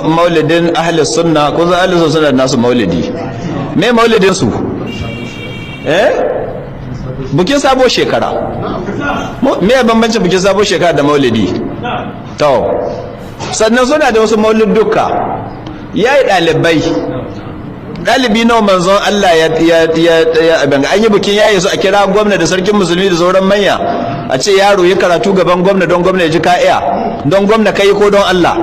maulidin ahli sunna ko za ahli sunna nasu maulidi me maulidin su bukin sabo shekara me bambancin bukin sabo shekara da maulidi to sannan suna da wasu maulidduka yayi dalibi nawa manzon Allah ya abin an yi bukin yayi su a kira gwamna da sarkin musulmi da sauran manya a ce yaro ya karatu gaban gwamna don gwamna ya ji ka'iya don gwamna kai ko don Allah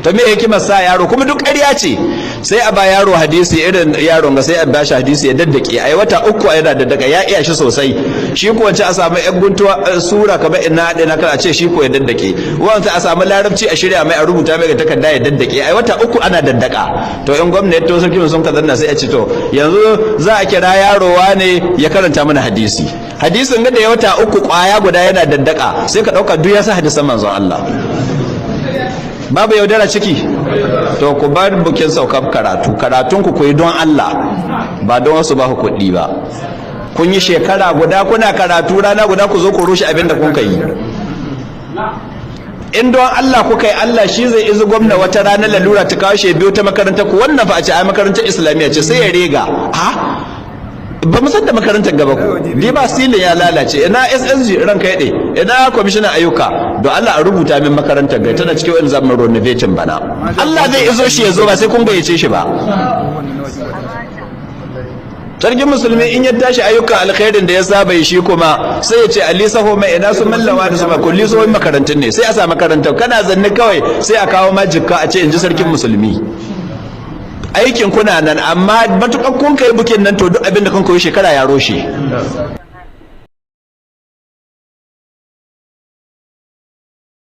to me hikimar sa yaro kuma duk ƙarya ce sai a ba yaro hadisi irin yaron ga sai a bashi hadisi ya daddake ai wata uku a yana daddaka ya iya shi sosai shi ko wance a samu yan guntuwa sura kamar inna hade na kan a ce shi ko ya daddake wanda a samu larabci a shirya mai a rubuta mai ga takarda ya daddake ai wata uku ana daddaka to in gwamnati to sarki sun kazanna sai a ce to yanzu za a kira yaro wane ya karanta mana hadisi hadisin ga da ya wata uku kwaya guda yana daddaka sai ka dauka duk ya sa hadisan manzon Allah babu yaudara ciki to ku bar bukin saukar karatun ku koyi don Allah ba don wasu ba ku kuɗi ba kun yi shekara guda kuna karatu rana guda ku zo ku rushe abin da kun kai in don Allah kuka yi Allah shi zai izu gwamna wata rana lalura ta kawo shi biyu ta makaranta ku wannan fa a ce ai makarantar islamiyya ce sai ya rega ba mu san da makarantar gaba ku ni ba silin ya lalace ina SSG ranka yade ina commissioner ayyuka don Allah a rubuta min makarantar ga tana cikin wani zaman renovating bana Allah zai izo shi ya zo ba sai kun gayyace shi ba sarkin musulmi in ya tashi ayyukan alkhairin da ya saba shi kuma sai ya ce ali saho mai ina su mallawa da su ma kulli so makarantun ne sai a sa makarantar kana zanni kawai sai a kawo majikka a ce in ji sarkin musulmi aikin kuna nan amma matukan kun kai bukin nan to duk abin da kun koyi shekara ya roshe